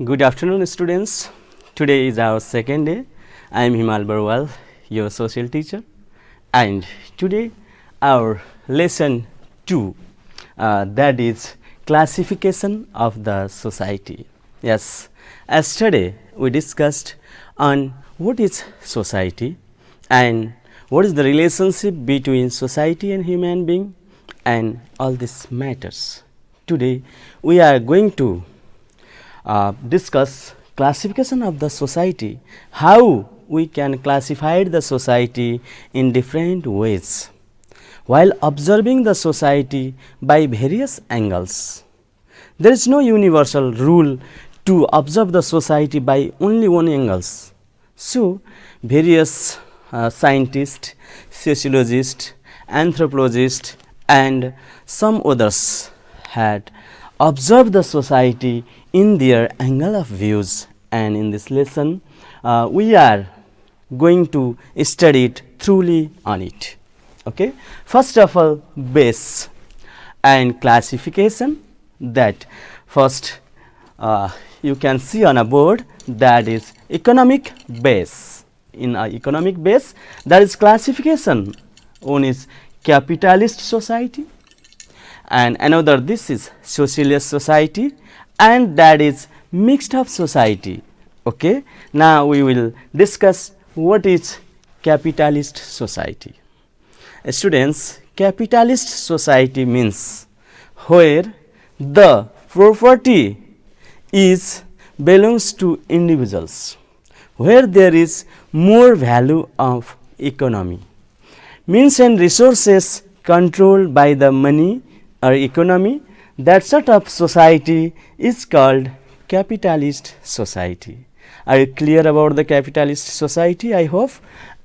Good afternoon, students. Today is our second day. I am Himal Barwal, your social teacher, and today our lesson 2, that is classification of the society. Yes, yesterday we discussed on what is society and what is the relationship between society and human being and all these matters. Today we are going to discuss classification of the society, how we can classify the society in different ways while observing the society by various angles. There is no universal rule to observe the society by only one angles. So, various scientists, sociologists, anthropologists and some others had observed the society in their angle of views, and in this lesson we are going to study it thoroughly on it. Okay. First of all, base and classification. That first you can see on a board, that is economic base. In a economic base, there is classification. One is capitalist society and another this is socialist society, and that is mixed up society. Okay. Now we will discuss what is capitalist society. Students, capitalist society means where the property is belongs to individuals, where there is more value of economy, means and resources controlled by the money or economy. That sort of society is called capitalist society. Are you clear about the capitalist society? I hope.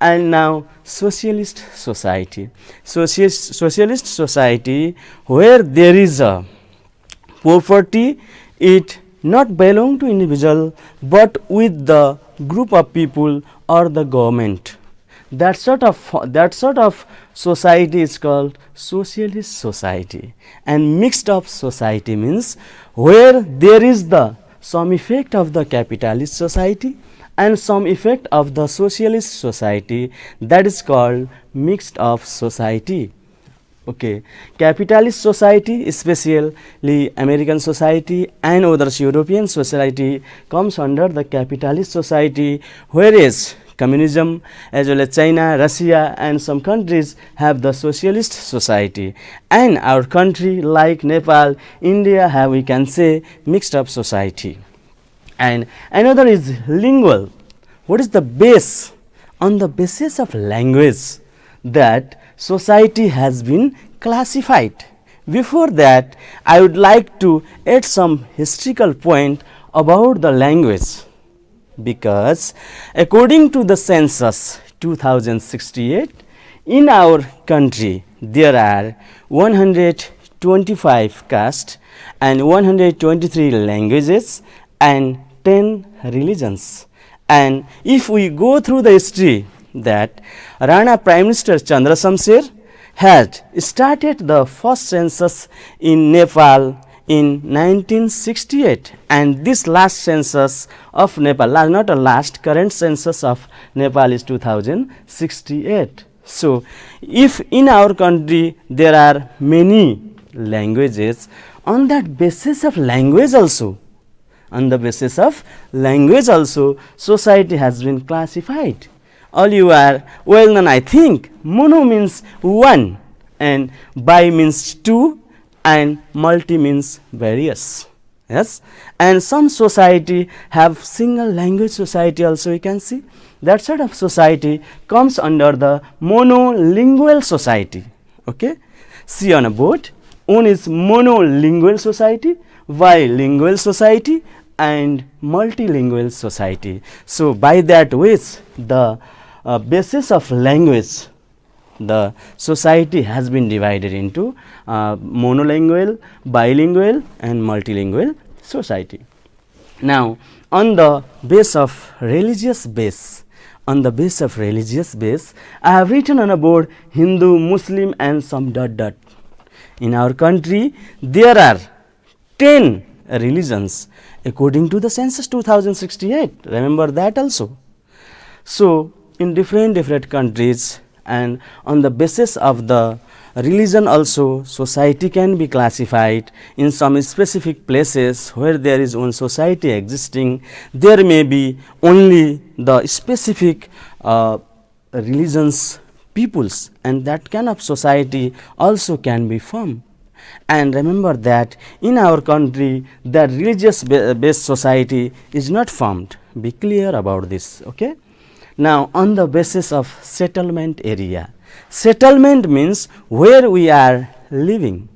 And now socialist society. Socialist society, where there is a property, it not belong to individual but with the group of people or the government. That sort of society is called socialist society. And mixed up society means where there is the some effect of the capitalist society and some effect of the socialist society, that is called mixed up society. Okay. Capitalist society, especially American society and others European society, comes under the capitalist society, whereas communism as well as China, Russia and some countries have the socialist society, and our country like Nepal, India have, we can say, mixed up society. And another is lingual. What is the base? On the basis of language that society has been classified. Before that, I would like to add some historical point about the language, because according to the census 2068, in our country there are 125 castes and 123 languages and 10 religions. And if we go through the history, that Rana Prime Minister Chandra Shamsher had started the first census in Nepal in 1968, and this last census of Nepal, not a last, current census of Nepal is 2068. So, if in our country there are many languages, on that basis of language also, society has been classified. All you are well known, I think. Mono means one and bi means two and multi means various. Yes. And some society have single language society also, you can see. That sort of society comes under the monolingual society. Okay. See on a board, one is monolingual society, bilingual society and multilingual society. So, by that ways the basis of language, the society has been divided into monolingual, bilingual and multilingual society. Now, on the base of religious base, I have written on a board Hindu, Muslim and some dot dot. In our country there are 10 religions according to the census 2068. Remember that also. So, in different countries and on the basis of the religion also society can be classified. In some specific places where there is one society existing, there may be only the specific religions peoples, and that kind of society also can be formed. And remember that in our country the religious based society is not formed. Be clear about this. Okay. Now, on the basis of settlement area, settlement means where we are living.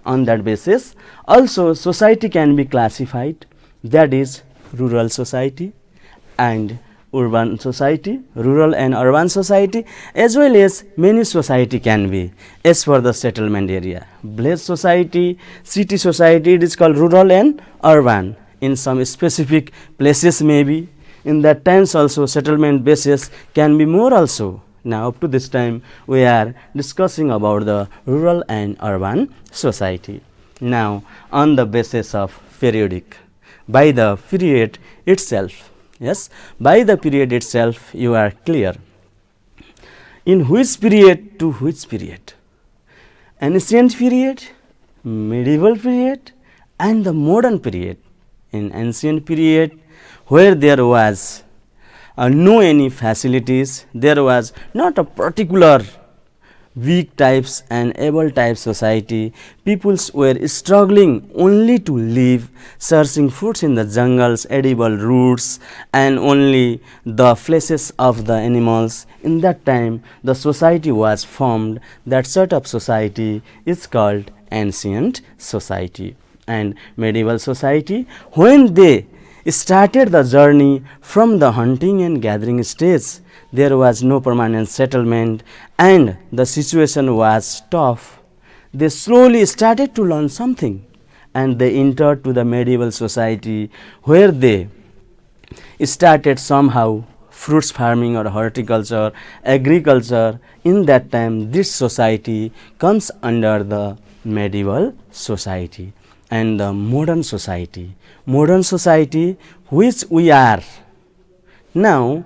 On that basis also society can be classified, that is rural society and urban society, rural and urban society, as well as many society can be as per the settlement area. Village society, city society, it is called rural and urban. In some specific places maybe, in that times also settlement basis can be more also. Now up to this time we are discussing about the rural and urban society. Now on the basis of periodic, by the period itself, yes, by the period itself you are clear. In which period to which period? Ancient period, medieval period and the modern period. In ancient period, where there was no any facilities, there was not a particular weak types and able type society, peoples were struggling only to live, searching foods in the jungles, edible roots and only the fleshes of the animals. In that time the society was formed. That sort of society is called ancient society. And medieval society, when they started the journey from the hunting and gathering stage, there was no permanent settlement and the situation was tough. They slowly started to learn something and they entered to the medieval society, where they started somehow fruits farming or horticulture, agriculture. In that time this society comes under the medieval society. And the modern society, which we are now,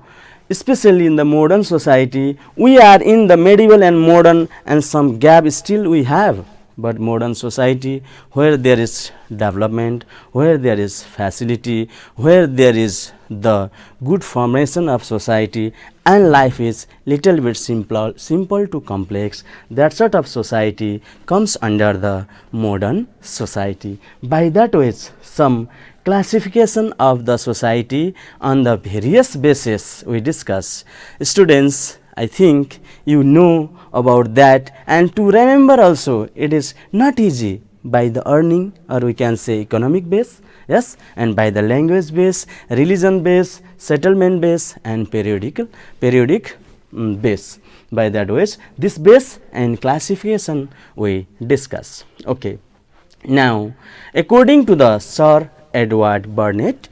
especially in the modern society, we are in the medieval and modern, and some gap still we have. But modern society, where there is development, where there is facility, where there is the good formation of society and life is little bit simple to complex, that sort of society comes under the modern society. By that way, some classification of the society on the various basis we discuss. Students, I think you know about that, and to remember also it is not easy. By the earning, or we can say economic base, yes, and by the language base, religion base, settlement base and periodic base. By that ways this base and classification we discuss. Okay. Now according to the Sir Edward Burnett,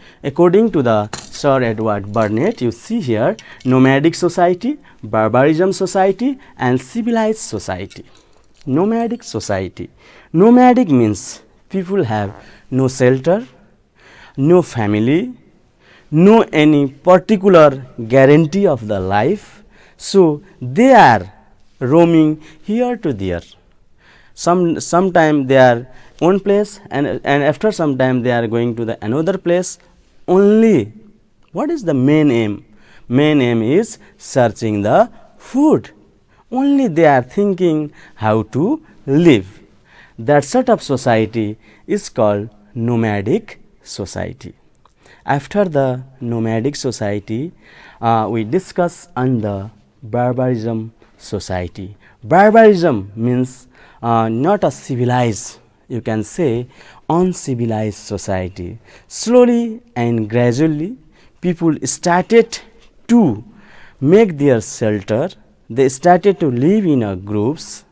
you see here nomadic society, barbarism society and civilized society. Nomadic society. Nomadic means people have no shelter, no family, no any particular guarantee of the life. So they are roaming here to there. Sometime they are one place and after some time they are going to the another place. Only what is the main aim? Main aim is searching the food. Only they are thinking how to live. That sort of society is called nomadic society. After the nomadic society, we discuss on the barbarism society. Barbarism means not a civilized, you can say uncivilized society. Slowly and gradually people started to make their shelter. They started to live in groups,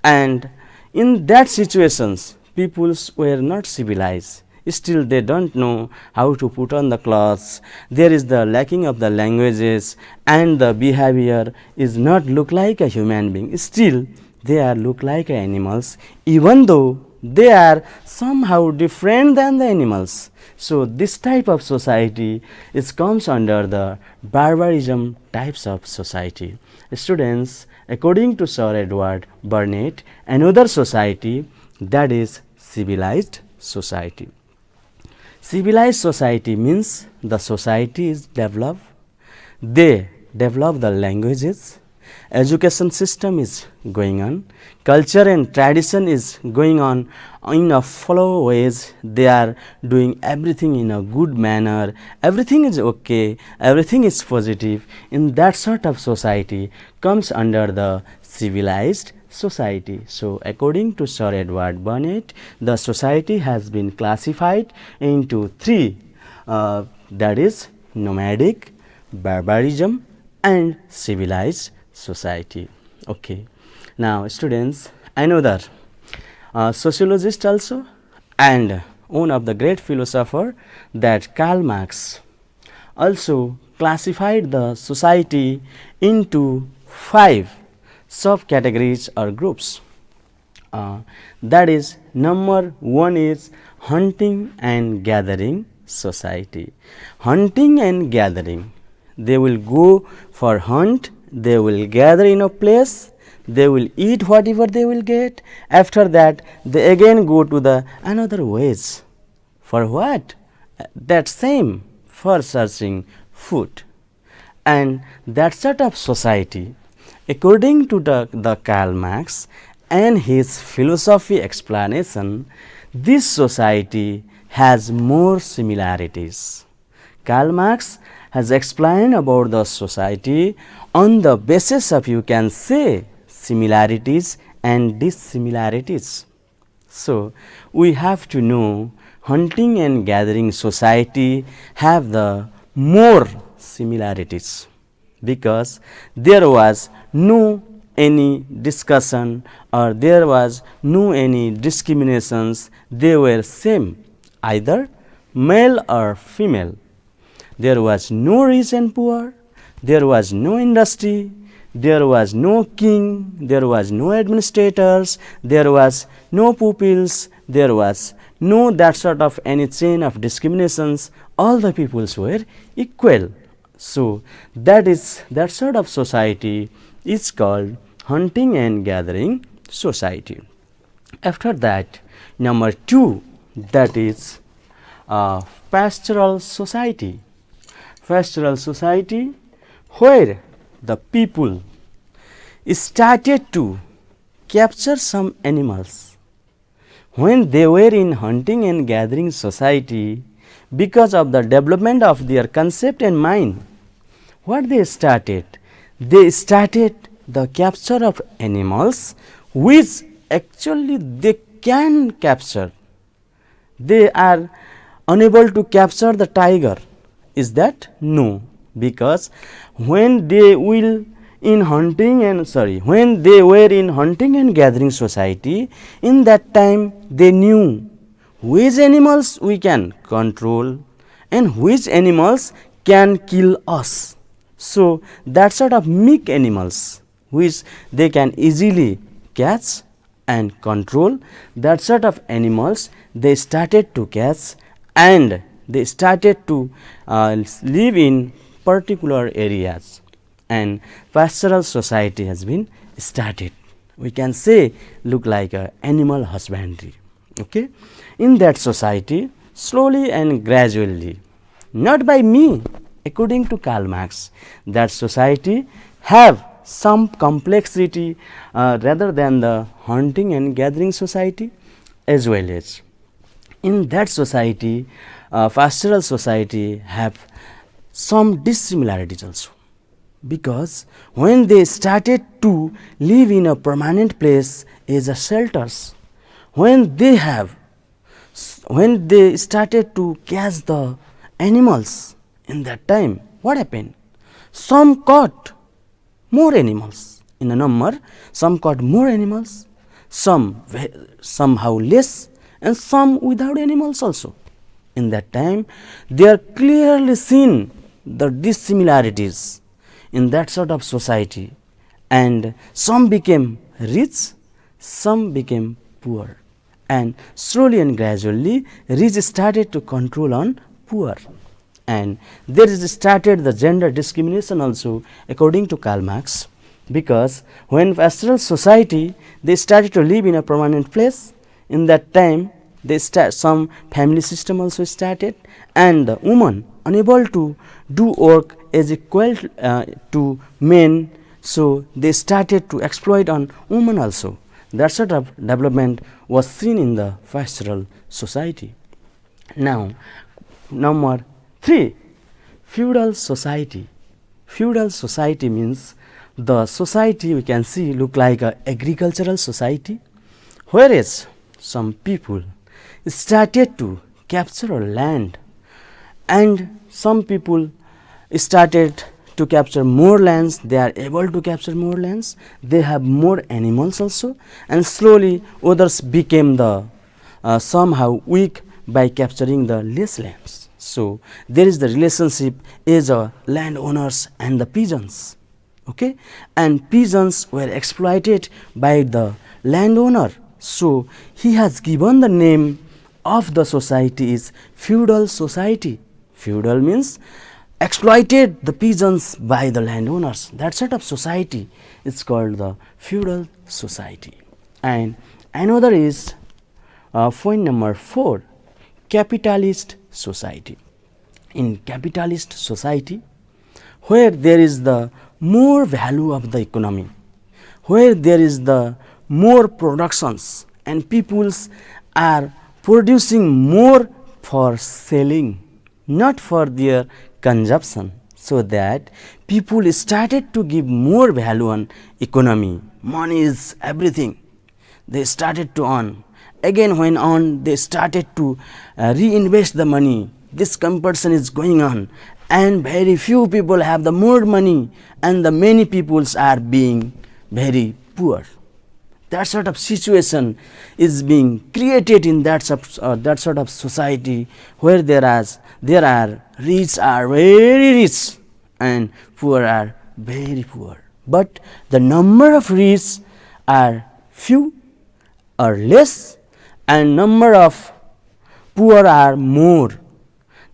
and in that situations peoples were not civilized. Still they don't know how to put on the clothes. There is the lacking of the languages and the behavior is not look like a human being. Still they are look like animals, even though they are somehow different than the animals. So this type of society is comes under the barbarism types of society. Students, according to Sir Edward Burnett, another society, that is civilized society. Civilized society means the society is developed, they develop the languages, education system is going on, culture and tradition is going on in a flow ways, they are doing everything in a good manner, everything is okay, everything is positive. In that sort of society comes under the civilized society. So according to Sir Edward Burnett, the society has been classified into three, that is nomadic, barbarism and civilized society. Okay. Now students, another sociologist also and one of the great philosopher, that Karl Marx, also classified the society into 5 subcategories or groups. That is, number 1 is hunting and gathering society. Hunting and gathering, they will go for hunt, they will gather in a place, they will eat whatever they will get. After that, they again go to the another ways. For what? That same, for searching food. And that sort of society, according to the Karl Marx and his philosophy explanation, this society has more similarities. Karl Marx has explained about the society on the basis of, you can say, similarities and dissimilarities. So we have to know hunting and gathering society have the more similarities, because there was no any discussion or there was no any discriminations, they were same, either male or female. There was no rich and poor, there was no industry, there was no king, there was no administrators, there was no pupils, there was no that sort of any chain of discriminations, all the peoples were equal. So that sort of society is called hunting and gathering society. After that, number 2, that is pastoral society. Pastoral society, where the people started to capture some animals. When they were in hunting and gathering society, because of the development of their concept and mind, what they started? They started the capture of animals which actually they can capture. They are unable to capture the tiger. Is that? No, because when they were in hunting and gathering society, in that time they knew which animals we can control and which animals can kill us. So that sort of meek animals which they can easily catch and control, that sort of animals they started to catch and they started to live in particular areas, and pastoral society has been started. We can say look like a animal husbandry. Okay, in that society, slowly and gradually, not by me, according to Karl Marx, that society have some complexity rather than the hunting and gathering society, as well as in that society, pastoral society have some dissimilarities also, because when they started to live in a permanent place as a shelters, when they started to catch the animals, in that time what happened? Some caught more animals in a number, some caught more animals, some somehow less, and some without animals also. In that time they are clearly seen the dissimilarities in that sort of society, and some became rich, some became poor, and slowly and gradually rich started to control on poor, and there is started the gender discrimination also according to Karl Marx, because when pastoral society they started to live in a permanent place, in that time they some family system also started, and the woman unable to do work as equal to men, so they started to exploit on women also. That sort of development was seen in the pastoral society. Now, number 3, feudal society. Feudal society means the society we can see look like a agricultural society, whereas some people started to capture land, and some people started to capture more lands, they are able to capture more lands, they have more animals also, and slowly others became the somehow weak by capturing the less lands. So there is the relationship as a landowners and the peasants, okay, and peasants were exploited by the landowner, so he has given the name of the society is feudal society. Feudal means exploited the peasants by the landowners. That sort of society is called the feudal society. And another is point number 4, capitalist society. In capitalist society, where there is the more value of the economy, where there is the more productions and peoples are producing more for selling, not for their consumption, so that people started to give more value on economy. Money is everything. They started to earn. Again when on they started to reinvest the money. This comparison is going on, and very few people have the more money, and the many peoples are being very poor. That sort of situation is being created in that sort of society, where there are rich are very rich and poor are very poor, but the number of rich are few or less, and number of poor are more.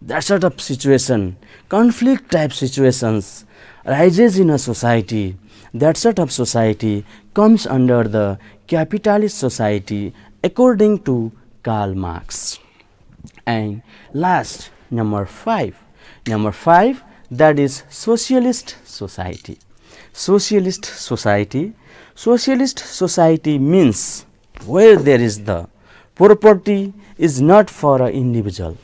That sort of situation, conflict type situations rises in a society. That sort of society comes under the capitalist society according to Karl Marx. And last, number 5, that is socialist society. Socialist society means where there is the property is not for an individual,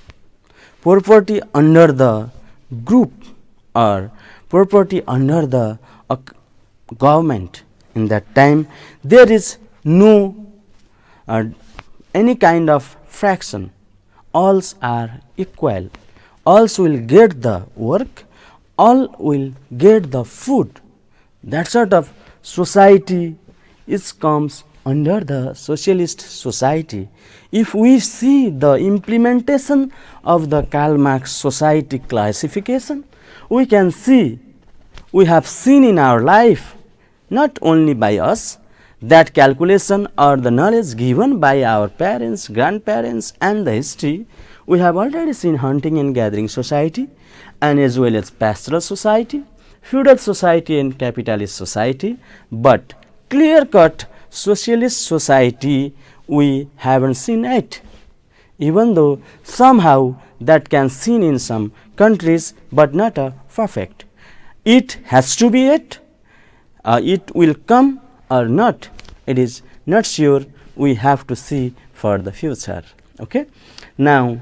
property under the group or property under the government. In that time there is no any kind of fraction, all are equal, all will get the work, all will get the food. That sort of society is comes under the socialist society. If we see the implementation of the Karl Marx society classification, we can see, we have seen in our life, not only by us, that calculation or the knowledge given by our parents, grandparents and the history, we have already seen hunting and gathering society, and as well as pastoral society, feudal society and capitalist society, but clear cut socialist society we haven't seen yet, even though somehow that can seen in some countries, but not a perfect. It has to be it, it will come or not, it is not sure, we have to see for the future. Okay. Now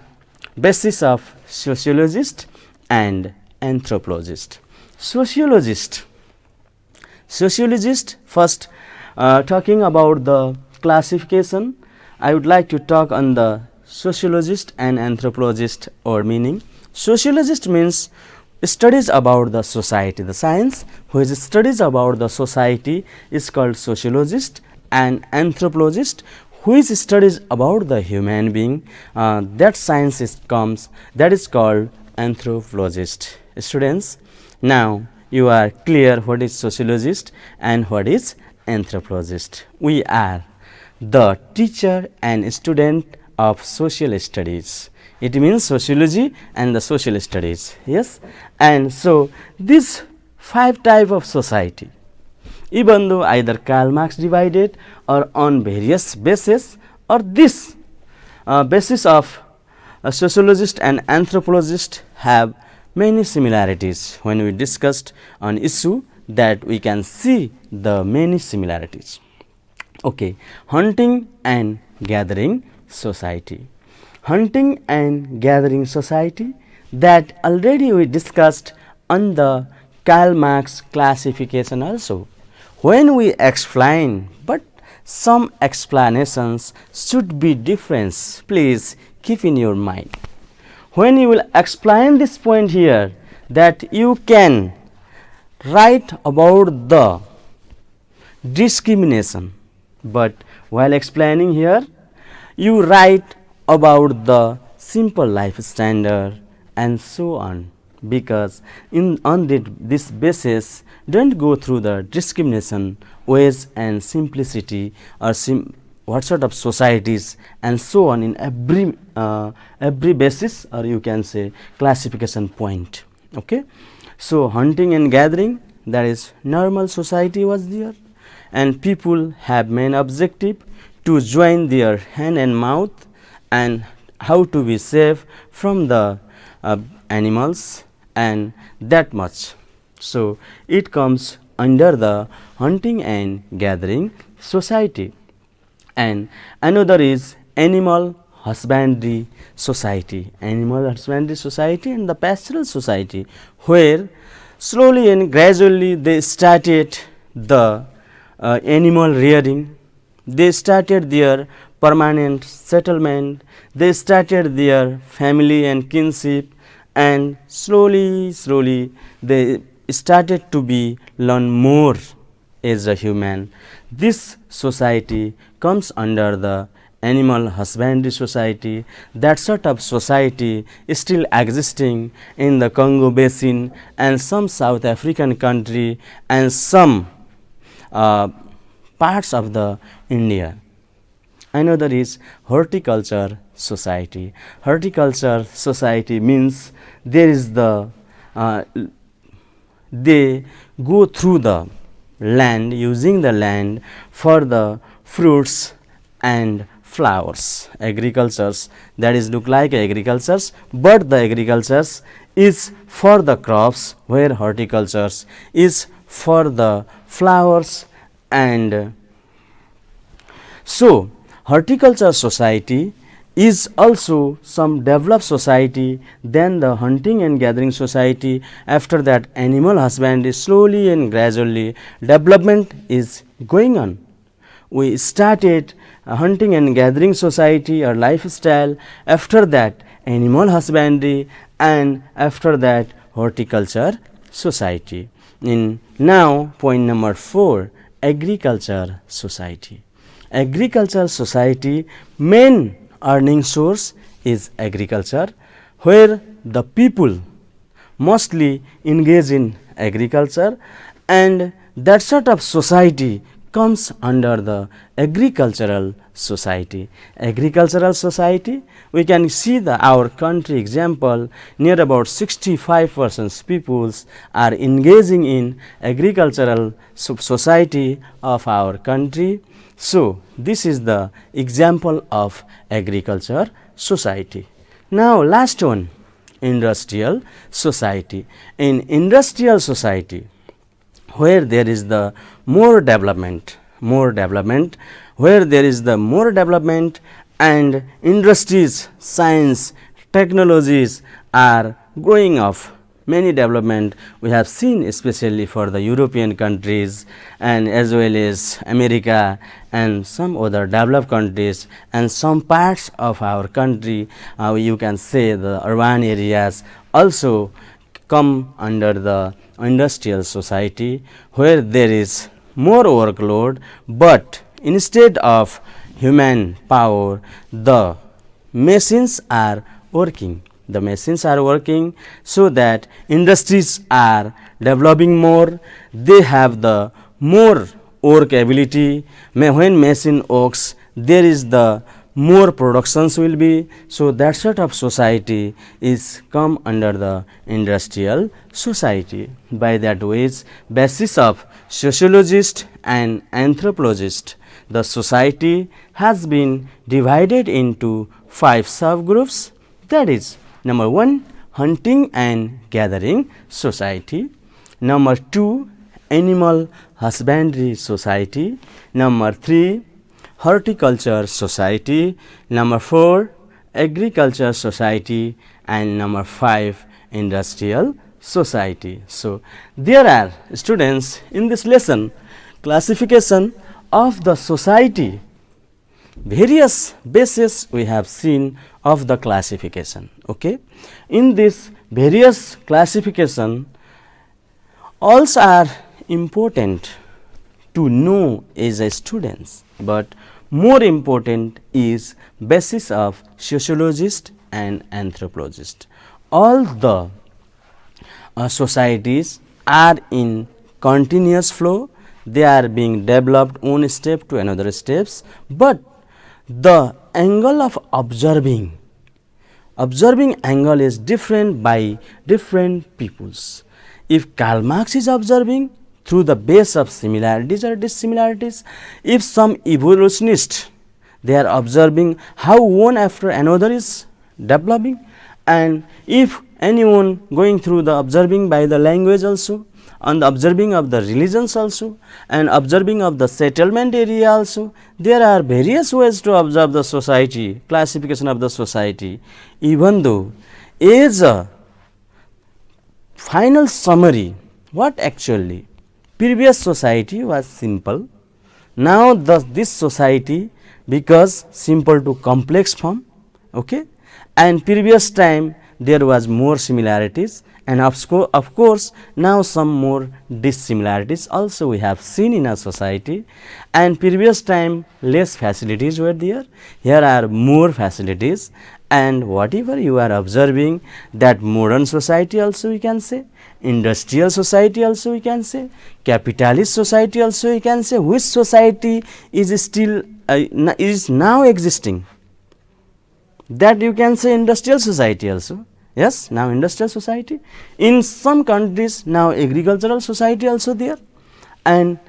basis of sociologist and anthropologist. Sociologist first, talking about the classification, I would like to talk on the sociologist and anthropologist or meaning. Sociologist means studies about the society, the science which studies about the society is called sociologist, and anthropologist which studies about the human being, that science that is called anthropologist. Students, now you are clear what is sociologist and what is anthropologist. We are the teacher and student of social studies. It means sociology and the social studies. Yes, and so these 5 type of society, even though either Karl Marx divided or on various basis, or this basis of a sociologist and anthropologist have many similarities. When we discussed on issue, that we can see the many similarities. Okay, hunting and gathering society. Hunting and gathering society, that already we discussed on the Karl Marx classification also. When we explain, but some explanations should be different, please keep in your mind. When you will explain this point here, that you can write about the discrimination, but while explaining here, you write about the simple life standard and so on, because on this basis, don't go through the discrimination ways and simplicity, or what sort of societies and so on in every basis, or you can say classification point. Okay, so hunting and gathering, that is normal society was there, and people have main objective to join their hand and mouth, and how to be safe from the animals, and that much. So it comes under the hunting and gathering society. And another is animal husbandry society, animal husbandry society and the pastoral society, where slowly and gradually they started the animal rearing, they started their permanent settlement, they started their family and kinship, and slowly they started to be learn more as a human. This society comes under the animal husbandry society. That sort of society is still existing in the Congo basin and some South African country and some parts of the India. Another is horticulture society. Horticulture society means there is the they go through the land, using the land for the fruits and flowers. Agricultures, that is look like agricultures, but the agricultures is for the crops, where horticultures is for the flowers. And so horticulture society is also some developed society, then the hunting and gathering society, after that animal husbandry, slowly and gradually development is going on. We started a hunting and gathering society or lifestyle, after that animal husbandry, and after that horticulture society. In now point number 4, agriculture society. Agriculture society main earning source is agriculture, where the people mostly engage in agriculture, and that sort of society comes under the agricultural society. Agricultural society, we can see our country example, near about 65% peoples are engaging in agricultural society of our country. So this is the example of agriculture society. Now last one, industrial society. In industrial society, where there is the more development, where there is the more development, and industries, science, technologies are growing up. Many development we have seen, especially for the European countries and as well as America and some other developed countries, and some parts of our country, you can say the urban areas also come under the industrial society, where there is more workload, but instead of human power, the machines are working. The machines are working, so that industries are developing more. They have the more work ability. When machine works, there is the more productions will be. So that sort of society is come under the industrial society. By that ways, basis of sociologist and anthropologist, the society has been divided into 5 subgroups. That is, number 1, hunting and gathering society. Number 2, animal husbandry society. Number 3, horticulture society. Number 4, agriculture society. And number 5, industrial society. So there are, students, in this lesson classification of the society, various bases we have seen of the classification. Okay, in this various classification also are important to know as a students, but more important is basis of sociologist and anthropologist. All the societies are in continuous flow, they are being developed one step to another steps, but the angle of observing angle is different by different peoples. If Karl Marx is observing through the base of similarities or dissimilarities, if some evolutionist they are observing how one after another is developing, and if anyone going through the observing by the language also, and observing of the religions also, and observing of the settlement area also, there are various ways to observe the society, classification of the society. Even though as a final summary, what actually previous society was simple, now this society because simple to complex form, okay, and previous time there was more similarities, and of course now some more dissimilarities also we have seen in our society, and previous time less facilities were there, here are more facilities, and whatever you are observing, that modern society also we can say, industrial society also we can say, capitalist society also we can say, which society is still is now existing, that you can say industrial society also. Yes, now industrial society. In some countries now agricultural society also there, and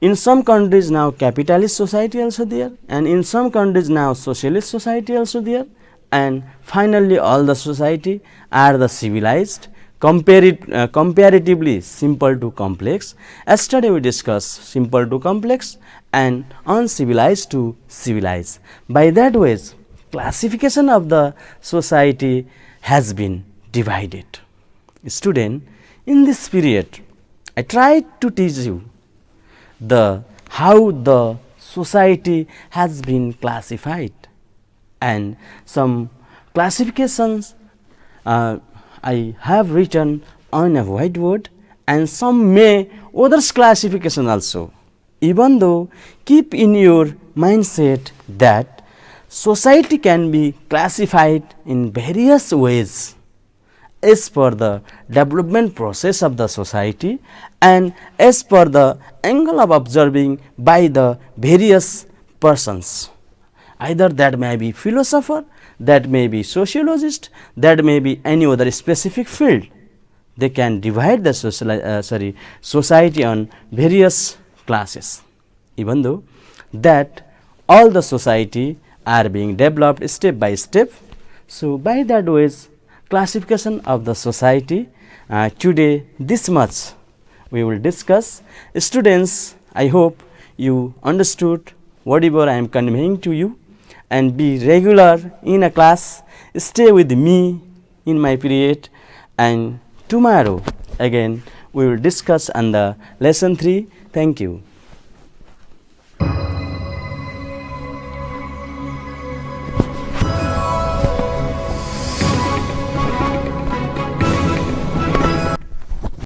in some countries now capitalist society also there, and in some countries now socialist society also there, and finally all the society are the civilized, comparatively simple to complex. Yesterday we discussed simple to complex and uncivilized to civilized. By that ways, classification of the society has been divided. Student, in this period I tried to teach you how the society has been classified, and some classifications I have written on a whiteboard, and some may others classification also. Even though keep in your mindset that society can be classified in various ways as per the development process of the society and as per the angle of observing by the various persons. Either that may be philosopher, that may be sociologist, that may be any other specific field. They can divide the society on various classes, even though that all the society are being developed step by step. So by that ways, classification of the society, today this much we will discuss. Students, I hope you understood whatever I am conveying to you, and be regular in a class, stay with me in my period, and tomorrow again we will discuss on the lesson 3. Thank you.